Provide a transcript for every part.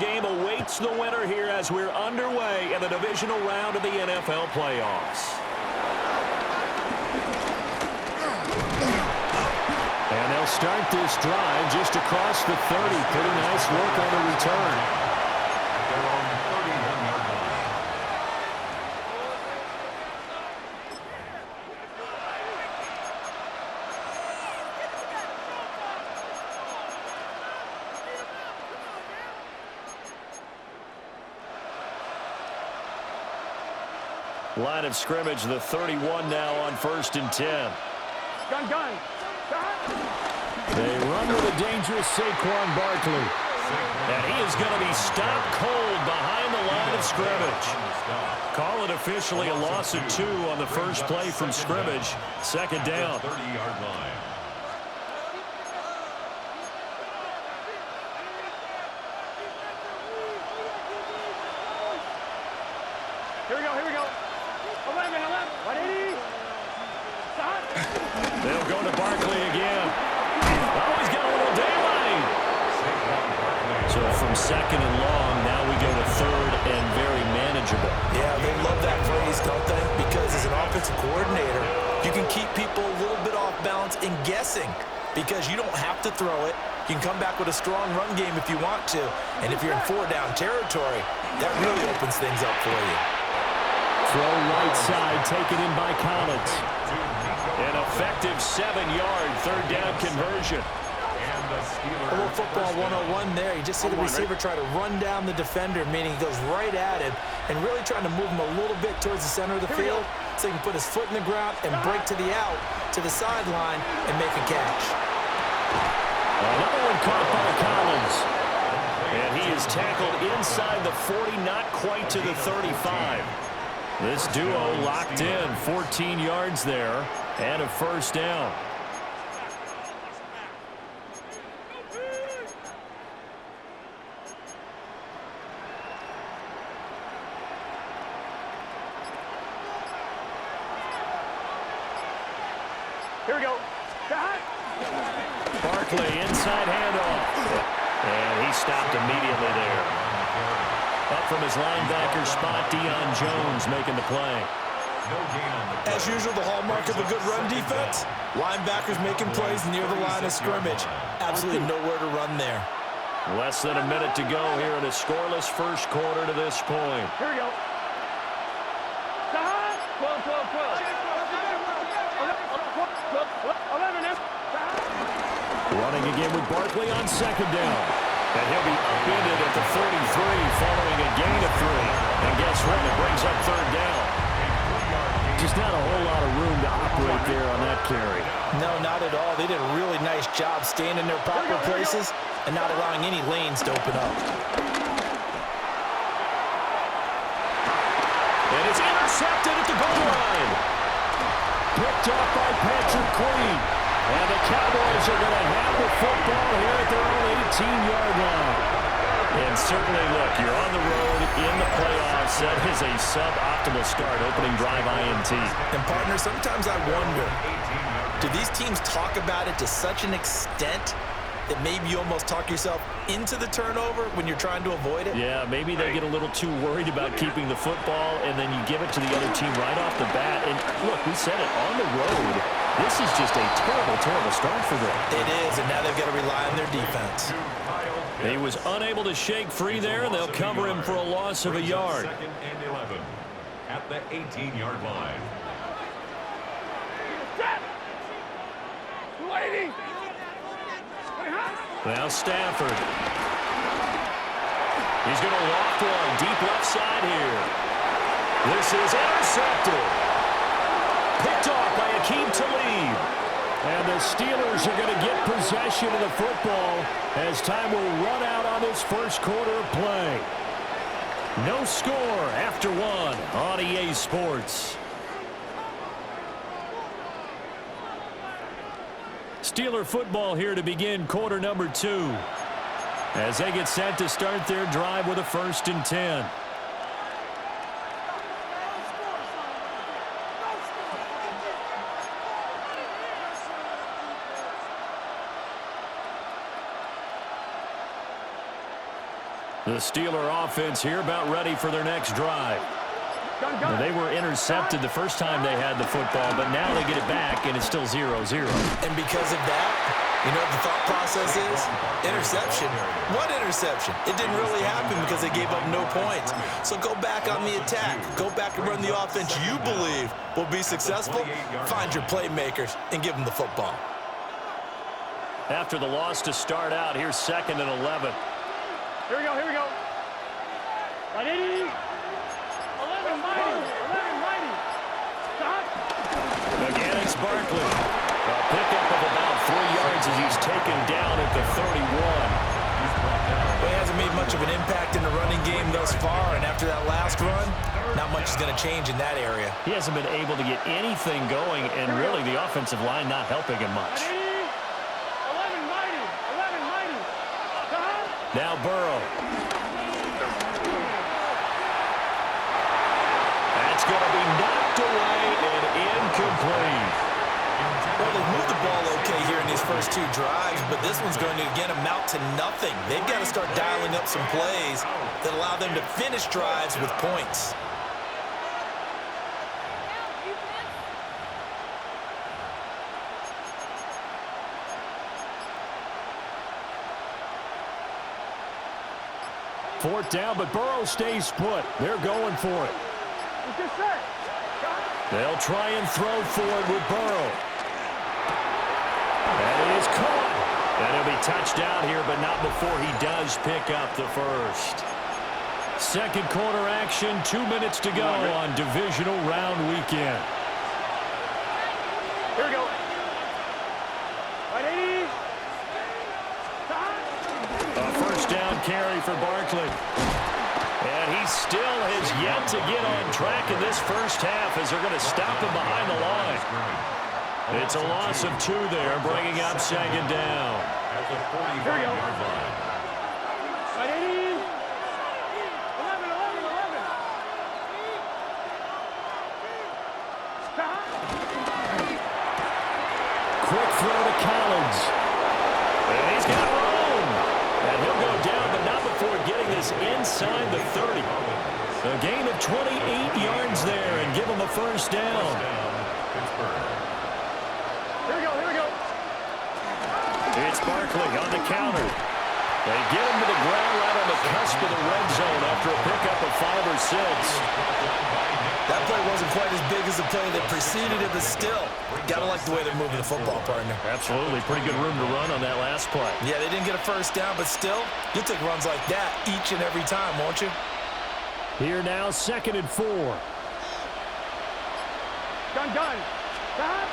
game awaits the winner here as we're underway in the divisional round of the NFL playoffs. And they'll start this drive just across the 30. Pretty nice work on the return. They're on the 31-yard line. Line of scrimmage, the 31 now on 1st and 10. Gun. They run with a dangerous Saquon Barkley. And he is going to be stopped cold behind the line of scrimmage. Call it officially a loss of 2 on the first play from scrimmage. 2nd down. 30-yard line. Here we go. 11. 180. Stop. They'll go to Barkley again. Oh, he's got a little daylight. So from 2nd and long, now we go to 3rd and very manageable. Yeah, they love that phrase, don't they? Because as an offensive coordinator, you can keep people a little bit off balance and guessing because you don't have to throw it. You can come back with a strong run game if you want to. And if you're in 4-down territory, that really opens things up for you. Throw right side, taken in by Collins. An effective 7-yard 3rd down conversion. A little football 101 there. You just see the receiver try to run down the defender, meaning he goes right at him and really trying to move him a little bit towards the center of the field so he can put his foot in the ground and break to the out, to the sideline, and make a catch. Another one caught by Collins. And he is tackled inside the 40, not quite to the 35. This duo locked in, 14 yards there, and a 1st down. Here we go. Barkley, inside handoff. And he stopped immediately there. Up from his linebacker spot, Deion Jones making the play. As usual, the hallmark of a good run defense, linebackers making plays near the line of scrimmage. Absolutely nowhere to run there. Less than a minute to go here in a scoreless first quarter to this point. Here we go. 12. 11. Running again with Barkley on 2nd down. And he'll be upended at the 33 following a gain of 3. And guess what? It brings up 3rd down. Just not a whole lot of room to operate there on that carry. No, not at all. They did a really nice job staying in their proper places and not allowing any lanes to open up. And it's intercepted at the goal line. Picked up by Patrick Queen. And the Cowboys are going to have the football here at their own 18-yard line. And certainly, look, you're on the road in the playoffs. That is a suboptimal start, opening drive INT. And, partner, sometimes I wonder, do these teams talk about it to such an extent that maybe you almost talk yourself into the turnover when you're trying to avoid it? Yeah, maybe they get a little too worried about keeping the football, and then you give it to the other team right off the bat. And, look, we said it, on the road, this is just a terrible, terrible start for them. It is, and now they've got to rely on their defense. He was unable to shake free there, and they'll cover him for a loss of a yard. 2nd and 11 at the 18-yard line. Waiting. Now Stafford. He's going to loft one deep left side here. This is intercepted. Picked off by Akeem Talib. And the Steelers are going to get possession of the football as time will run out on this first quarter of play. No score after 1 on EA Sports. Steeler football here to begin quarter number 2 as they get set to start their drive with a 1st and 10. The Steeler offense here about ready for their next drive. Gun. They were intercepted the first time they had the football, but now they get it back, and it's still 0-0. And because of that, you know what the thought process is? Interception. What interception? It didn't really happen because they gave up no points. So go back on the attack. Go back and run the offense you believe will be successful. Find your playmakers and give them the football. After the loss to start out, here's 2nd and 11. Here we go. Right, 80. 11 mighty. Stop. Again, it's Barkley. A pickup of about 3 yards as he's taken down at the 31. Well, he hasn't made much of an impact in the running game thus far, and after that last run, not much is going to change in that area. He hasn't been able to get anything going, and really the offensive line not helping him much. 11 mighty. Stop. Now Burrow. That's going to be knocked away and incomplete. Well, they've moved the ball okay here in these first 2 drives, but this one's going to, again, amount to nothing. They've got to start dialing up some plays that allow them to finish drives with points. Fourth down, but Burrow stays put. They're going for it. It's just set. They'll try and throw for it with Burrow. And it is caught. And he'll be touched out here, but not before he does pick up the first. Second quarter action, 2 minutes to go on divisional round weekend. Here we go. Right, 80. Stop. A first down carry for Barkley. And he still has yet to get on track in this first half as they're going to stop him behind the line. It's a loss of 2 there, bringing up 2nd down. At the Here we go. 45-yard line. Right, 80. 11. Stop. Quick throw to Collins. And he's got room. And he'll go down, but not before getting this inside the 30. A gain of 28 yards there and give him a first down. Here we go. It's Barkley on the counter. They get him to the ground right on the cusp of the red zone after a pickup of 5 or 6. That play wasn't quite as big as the play that preceded it, but still, gotta like the way they're moving the football, partner. Absolutely. Pretty good room to run on that last play. Yeah, they didn't get a first down, but still, you'll take runs like that each and every time, won't you? Here now, 2nd and 4. Gun. Stop.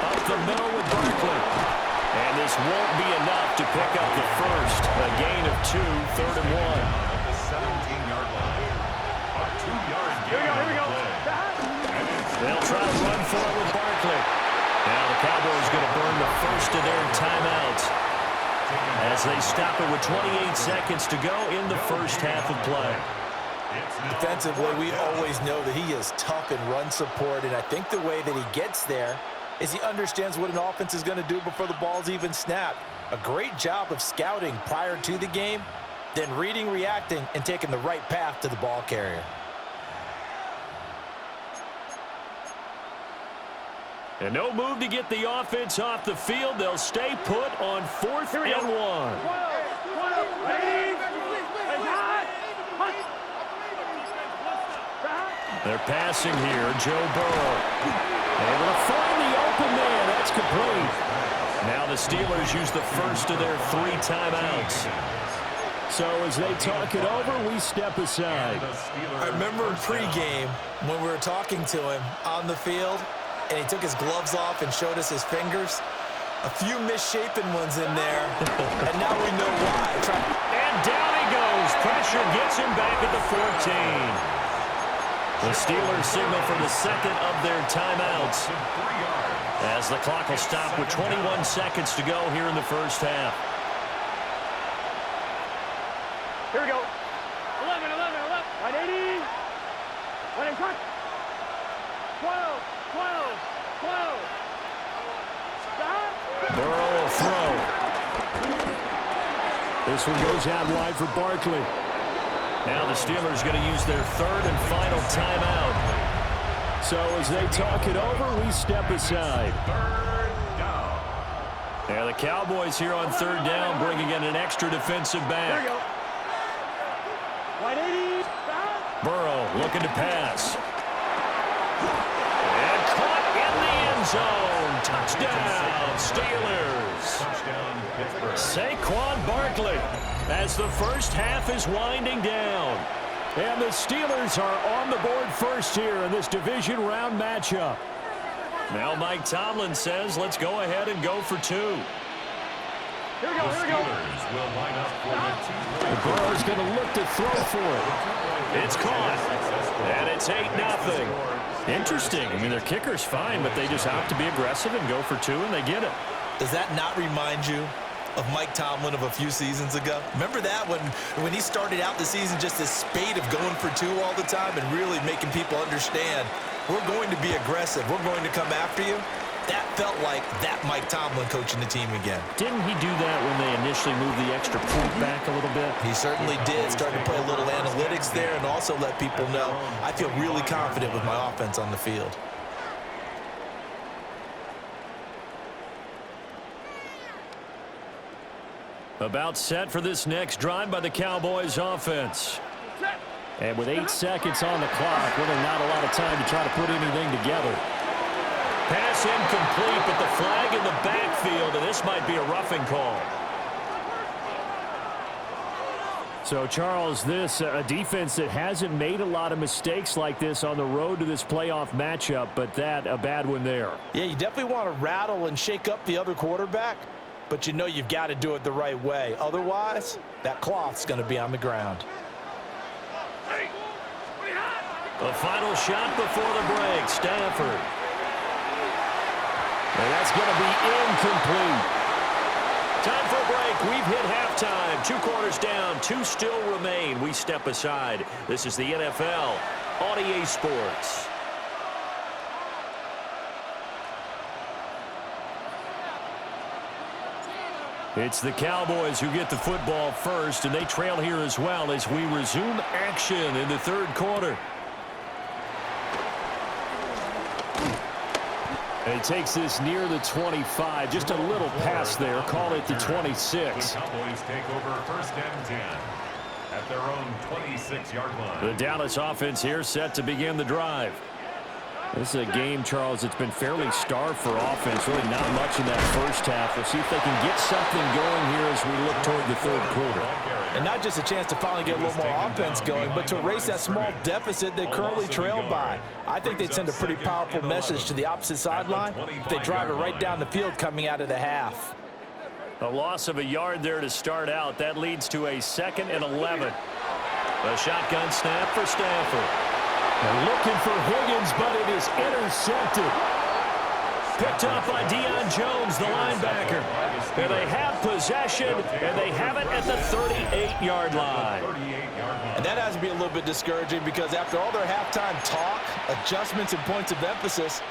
Up the middle with Barkley. And this won't be enough to pick up the first. A gain of 2, 3rd and 1. At the 17-yard line. A 2-yard gain. Here we go. Stop. They'll try to run for it with Barkley. Now the Cowboys going to burn the first of their timeouts as they stop it with 28 seconds to go in the first half of play. Defensively, we always know that he is tough in run support, and I think the way that he gets there is he understands what an offense is going to do before the ball's even snapped. A great job of scouting prior to the game, then reading, reacting, and taking the right path to the ball carrier. And no move to get the offense off the field. They'll stay put on 4th and 1. 12. Ready. They're passing here. Joe Burrow. Able to find the open man. That's complete. Now the Steelers use the first of their 3 timeouts. So as they talk it over, we step aside. I remember in pregame when we were talking to him on the field, and he took his gloves off and showed us his fingers. A few misshapen ones in there, and now we know why. And down he goes. Pressure gets him back at the 14. The Steelers signal for the second of their timeouts as the clock will stop with 21 seconds to go here in the first half. Here we go. 11. Right, 80. Right in front. 12. Stop. Burrow will throw. This one goes out wide for Barkley. Now the Steelers going to use their third and final timeout. So as they talk it over, we step aside. Now the Cowboys here on third down, bringing in an extra defensive back. There you go. 180. Burrow looking to pass. And caught in the end zone. Touchdown, Steelers. Saquon Barkley as the first half is winding down. And the Steelers are on the board first here in this division round matchup. Now Mike Tomlin says, let's go ahead and go for two. Here we go, here we go. Burrow's going to look to throw for it. It's caught. And it's 8-0. Interesting. I mean, their kicker's fine, but they just opt to be aggressive and go for two, and they get it. Does that not remind you of Mike Tomlin of a few seasons ago? Remember that when he started out the season, just this spate of going for two all the time and really making people understand, we're going to be aggressive. We're going to come after you. That felt like that Mike Tomlin coaching the team again. Didn't he do that when they initially moved the extra point back a little bit? He certainly did. Started to play a little analytics there and also let people know, I feel really confident with my offense on the field. About set for this next drive by the Cowboys offense. And with 8 seconds on the clock, really not a lot of time to try to put anything together. Pass incomplete, but the flag in the backfield, and this might be a roughing call. So, Charles, this a defense that hasn't made a lot of mistakes like this on the road to this playoff matchup, but that a bad one there. Yeah, you definitely want to rattle and shake up the other quarterback, but you know you've got to do it the right way. Otherwise, that cloth's going to be on the ground. The final shot before the break, Stafford. And that's going to be incomplete. Time for a break. We've hit halftime. 2 quarters down. 2 still remain. We step aside. This is the NFL on EA Sports. It's the Cowboys who get the football first, and they trail here as well as we resume action in the third quarter. And he takes this near the 25. Just a little pass there. Call it the 26. The Cowboys take over first and 10 at their own 26-yard line. The Dallas offense here set to begin the drive. This is a game, Charles, it's been fairly starved for offense. Really not much in that first half. We'll see if they can get something going here as we look toward the third quarter. And not just a chance to finally get a little more offense going, but to erase that small deficit they currently trailed by. I think they'd send a pretty powerful message to the opposite sideline if they drive it right down the field coming out of the half. A loss of a yard there to start out. That leads to a 2nd and 11. A shotgun snap for Stafford. They're looking for Higgins, but it is intercepted. Picked up by Deion Jones, the linebacker. And they have possession, and they have it at the 38-yard line. And that has to be a little bit discouraging because after all their halftime talk, adjustments, and points of emphasis,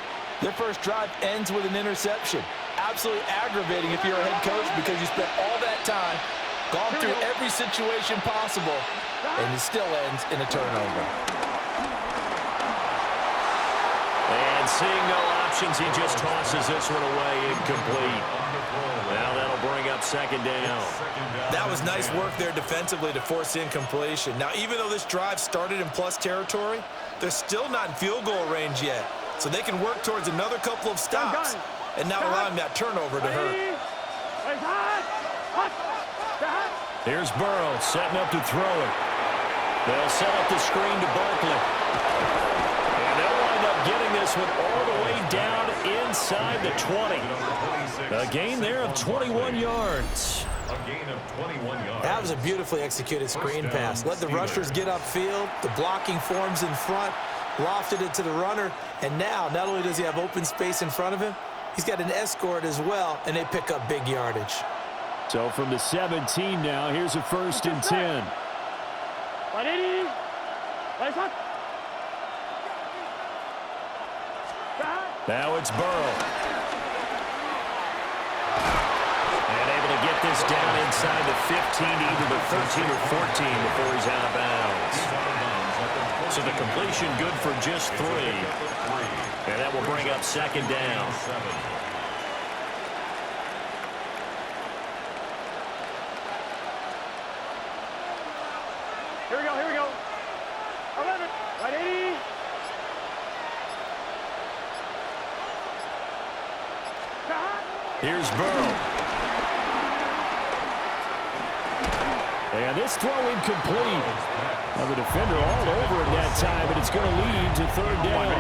their first drive ends with an interception. Absolutely aggravating if you're a head coach because you spent all that time, gone through every situation possible, and it still ends in a turnover. And seeing no options, he just tosses this one away, incomplete. Now that'll bring up 2nd down. That was nice work there defensively to force incompletion. Now, even though this drive started in plus territory, they're still not in field goal range yet. So they can work towards another couple of stops and not allowing that turnover to hurt. Here's Burrow setting up to throw it. They'll set up the screen to Barkley. And they'll wind up getting this one all the way down inside the 20. A gain there of 21 yards. A gain of 21 yards. That was a beautifully executed screen pass. Let the rushers get upfield. The blocking forms in front. Lofted it to the runner. And now, not only does he have open space in front of him, he's got an escort as well, and they pick up big yardage. So from the 17 now, here's a 1st and 10. 180. Now it's Burrow. And able to get this down inside the 15, either the 13 or 14 before he's out of bounds. So the completion good for just 3. And that will bring up second down. Here we go, here we go. 11, right 80. Here's Burrow. And this throw incomplete. Now the defender all over it that time, but it's going to lead to third down.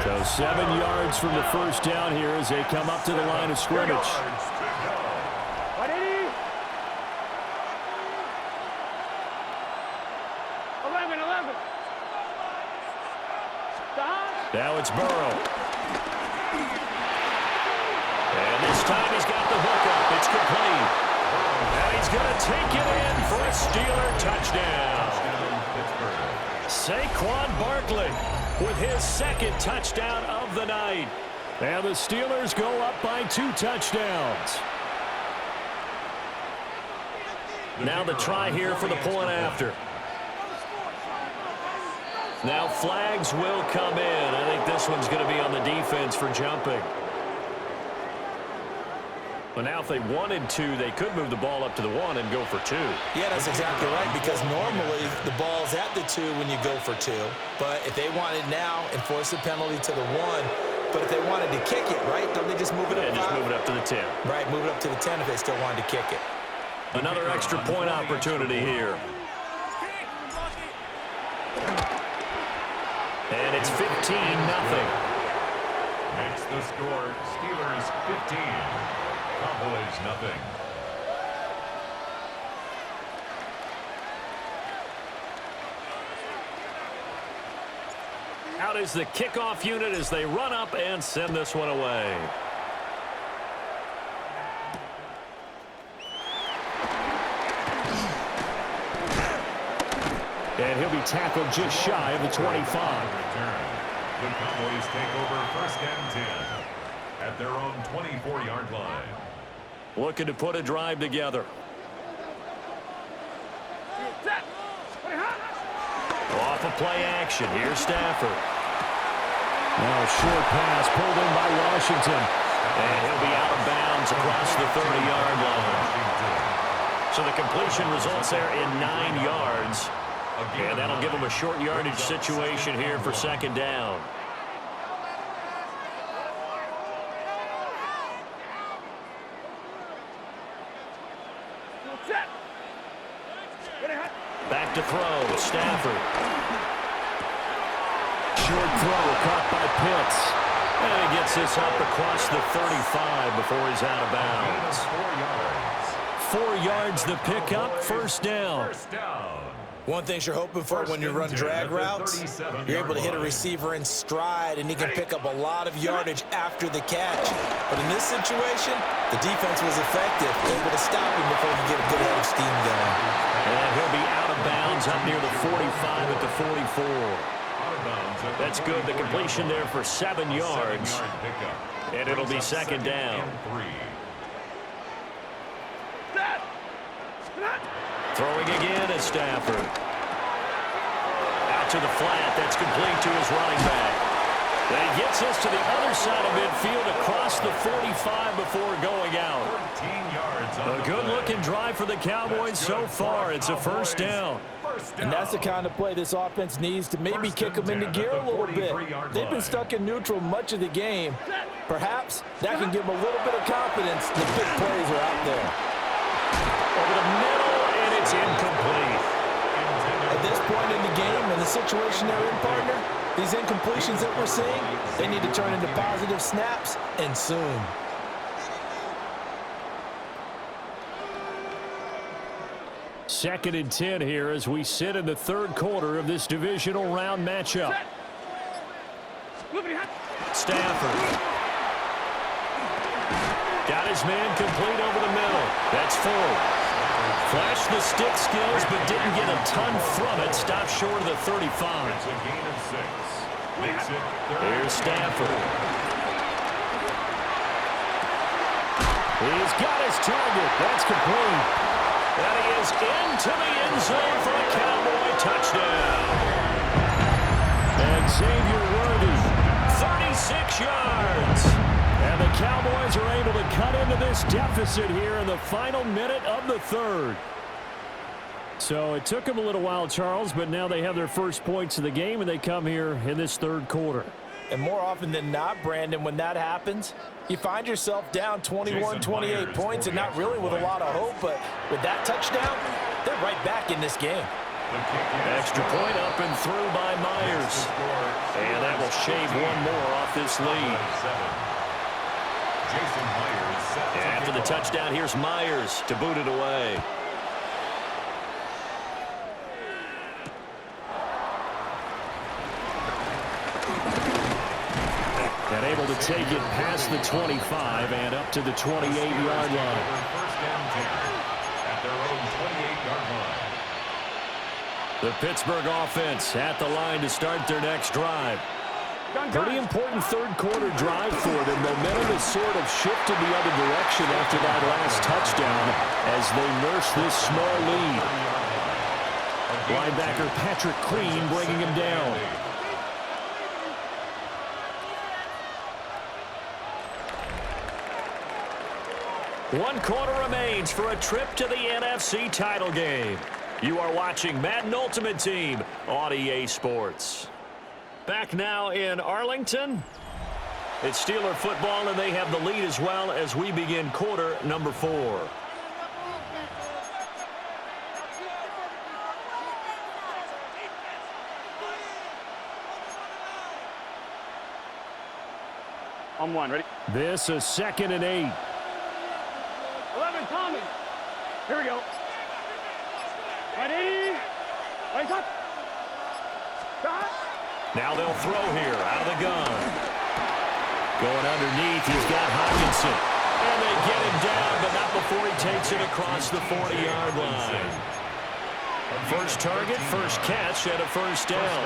So 7 yards from the first down here as they come up to the line of scrimmage. 11. Now it's Burrow. And this time he's got the hook up. It's complete. And he's going to take it in for a Steeler touchdown. Saquon Barkley with his second touchdown of the night. And the Steelers go up by 2 touchdowns. Now the try here for the point after. Now flags will come in. I think this one's going to be on the defense for jumping. But now if they wanted to, they could move the ball up to the 1 and go for 2. Yeah, that's exactly right, because normally the ball's at the 2 when you go for 2. But if they want it now, enforce the penalty to the 1. But if they wanted to kick it, right, don't they just move it up? Yeah, just move it up to the 10. Right, move it up to the 10 if they still wanted to kick it. Another extra point opportunity here. And it's 15-0. Makes the score Steelers 15. Cowboys nothing. Out is the kickoff unit as they run up and send this one away. And he'll be tackled just shy of the 25. The Cowboys take over first and 10 at their own 24-yard line. Looking to put a drive together. Off of play action. Here's Stafford. Now a short pass pulled in by Washington. And he'll be out of bounds across the 30-yard line. So the completion results there in 9 yards. And that'll give them a short yardage situation here for second down. Back to throw, Stafford. Short throw caught by Pitts. And he gets this up across the 35 before he's out of bounds. 4 yards the pickup, first down. One thing you're hoping for when you run drag routes, you're able to hit a receiver in stride, and he can pick up a lot of yardage after the catch. But in this situation, the defense was effective, able to stop him before he could get a good head of steam going. And he'll be out of bounds up near the 45 at the 44. That's good. The completion there for 7 yards. And it'll be second down. Throwing again is Stafford. Out to the flat. That's complete to his running back. And he gets us to the other side of midfield across the 45 before going out. A good-looking drive for the Cowboys so far. It's a first down. And that's the kind of play this offense needs to maybe kick them into gear a little bit. They've been stuck in neutral much of the game. Perhaps that can give them a little bit of confidence that big plays are out there. Over the middle, and it's incomplete. At this point in the game and the situation they're in, partner, these incompletions that we're seeing, they need to turn into positive snaps, and soon. Second and 10 here as we sit in the third quarter of this divisional round matchup. Stafford. Got his man complete over the middle. That's 4. Flashed the stick skills, but didn't get a ton from it. Stopped short of the 35. It's a gain of 6. Makes it Here's Stafford. He's got his target. That's complete. And he is into the end zone for a Cowboy touchdown. Xavier Worthy, 36 yards. And the Cowboys are able to cut into this deficit here in the final minute of the third. So it took them a little while, Charles, but now they have their first points of the game, and they come here in this third quarter. And more often than not, Brandon, when that happens, you find yourself down 21, 28 points and not really with a lot of hope, but with that touchdown, they're right back in this game. Extra point up and through by Myers. And that will shave one more off this lead. And after the touchdown, here's Myers to boot it away. And able to take it past the 25 and up to the 28-yard line. First and 10 at their own 28-yard line. The Pittsburgh offense at the line to start their next drive. Pretty important third quarter drive for them. Momentum has sort of shifted the other direction after that last touchdown as they nurse this small lead. Linebacker Patrick Queen bringing him down. One quarter remains for a trip to the NFC title game. You are watching Madden Ultimate Team on EA Sports. Back now in Arlington. It's Steeler football, and they have the lead as well as we begin quarter number 4. On one, ready? This is 2nd and 8. 11, Tommy. Here we go. 180. Right up. Stop. Now they'll throw here out of the gun. Going underneath, he's got Hockenson. And they get him down, but not before he takes it across the 40-yard line. First target, first catch, and a first down.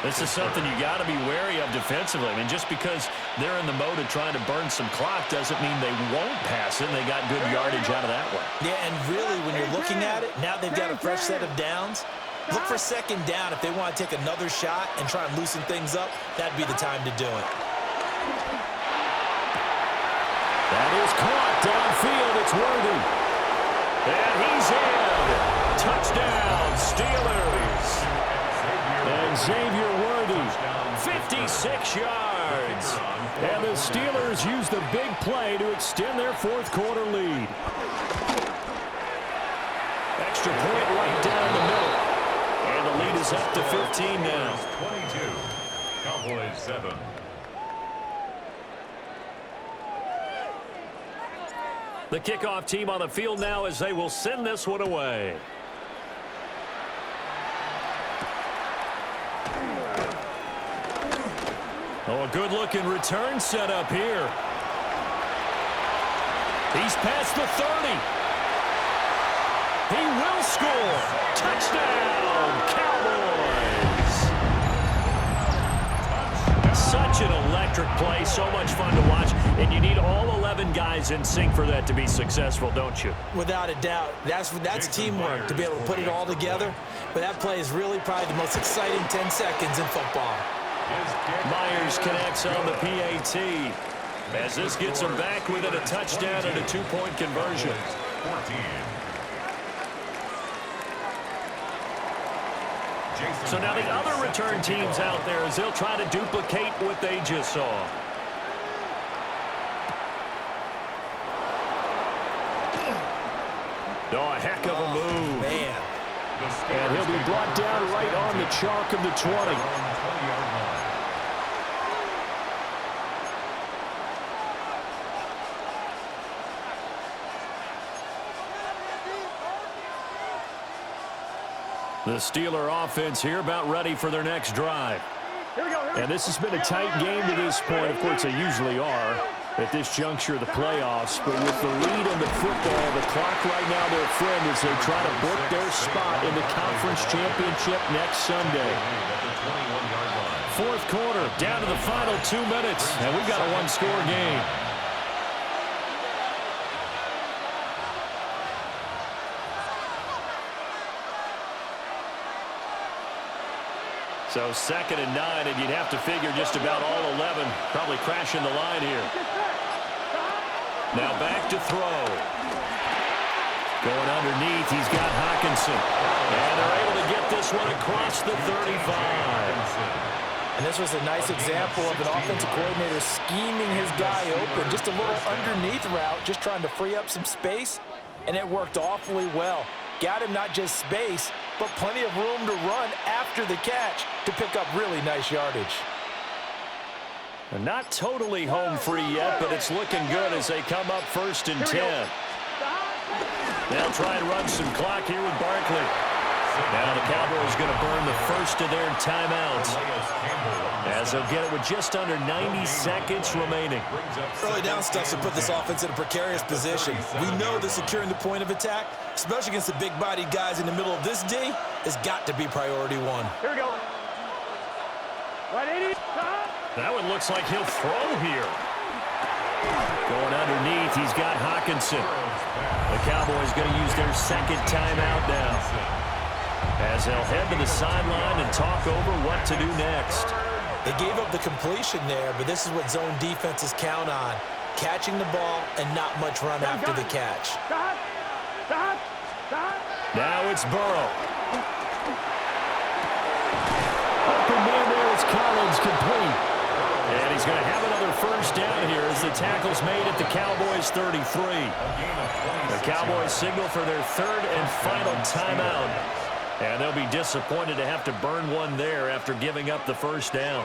This is something you got to be wary of defensively. I mean, just because they're in the mode of trying to burn some clock doesn't mean they won't pass it. They got good yardage out of that one. Yeah, and really, when you're looking at it, now they've got a fresh set of downs. Look for second down. If they want to take another shot and try and loosen things up, that'd be the time to do it. That is caught downfield. It's Worthy. And he's in. Touchdown, Steelers. And Xavier Worthy, 56 yards. And the Steelers use the big play to extend their fourth quarter lead. Extra point right down the middle. And the lead is up to 15 now. 22. Cowboys 7. The kickoff team on the field now as they will send this one away. Oh, a good-looking return set up here. He's past the 30. He will score. Touchdown, Cowboys. Such an electric play, so much fun to watch, and you need all 11 guys in sync for that to be successful, don't you? Without a doubt. That's teamwork to be able to put it all together. But that play is really probably the most exciting 10 seconds in football. Myers connects on the PAT as this gets him back within a touchdown and a 2-point conversion. 14. So now the other return teams out there as they'll try to duplicate what they just saw. Oh, a heck of a move. Man. And he'll be brought down right on the chalk of the 20. The Steeler offense here about ready for their next drive. Here we go. And this has been a tight game to this point. Of course, they usually are at this juncture of the playoffs. But with the lead in the football, the clock right now their friend as they try to book their spot in the conference championship next Sunday. Fourth quarter, down to the final 2 minutes. And we've got a one-score game. So 2nd and 9, and you'd have to figure just about all 11 probably crashing the line here. Now back to throw. Going underneath, he's got Hawkinson. And they're able to get this one across the 35. And this was a nice example of an offensive coordinator scheming his guy open. Just a little underneath route, just trying to free up some space, and it worked awfully well. Got him not just space, but plenty of room to run after the catch to pick up really nice yardage. And not totally home free yet, but it's looking good as they come up 1st and 10. They'll try and run some clock here with Barkley. Now the Cowboys going to burn the first of their timeouts as they'll get it with just under 90 seconds remaining. Early down stuff to put this offense in a precarious position. We know that securing the point of attack, especially against the big-bodied guys in the middle of this D, has got to be priority one. Here we go. 180. That one looks like he'll throw here. Going underneath, he's got Hawkinson. The Cowboys going to use their 2nd timeout now, as they'll head to the sideline and talk over what to do next. They gave up the completion there, but this is what zone defenses count on. Catching the ball and not much run after the catch. Now it's Burrow. Open man there is Collins, complete. And he's going to have another first down here as the tackle's made at the Cowboys 33. The Cowboys signal for their 3rd and final timeout. And they'll be disappointed to have to burn one there after giving up the first down.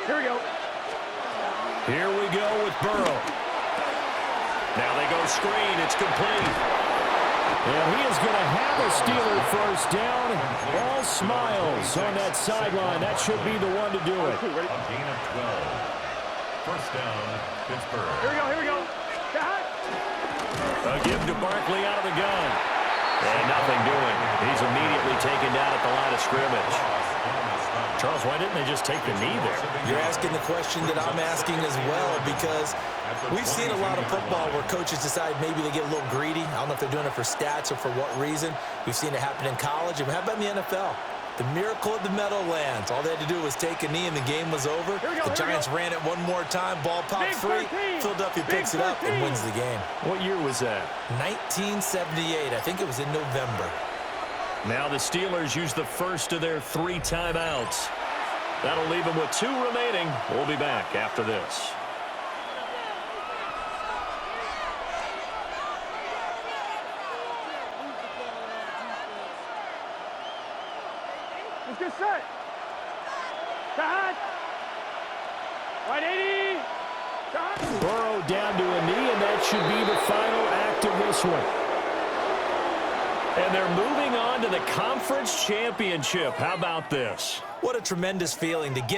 Here we go. Here we go with Burrow. Now they go screen. It's complete. And he is going to have a Steeler first down. All smiles on that sideline. That should be the one to do it. A gain of 12. First down, Pittsburgh. Here we go. Here we go. A give to Barkley out of the gun. And nothing doing. He's immediately taken down at the line of scrimmage. Charles, why didn't they just take the knee there? You're asking the question that I'm asking as well, because we've seen a lot of football where coaches decide maybe they get a little greedy. I don't know if they're doing it for stats or for what reason. We've seen it happen in college. And how about in the NFL? The miracle of the Meadowlands. All they had to do was take a knee and the game was over. The Giants ran it one more time. Ball popped free. Philadelphia picks it up and wins the game. What year was that? 1978. I think it was in November. Now the Steelers use the first of their 3 timeouts. That'll leave them with 2 remaining. We'll be back after this. Let's get set. Shot. 180. Shot. Burrow down to a knee, and that should be the final act of this one. And they're moving on to the conference championship. How about this? What a tremendous feeling to get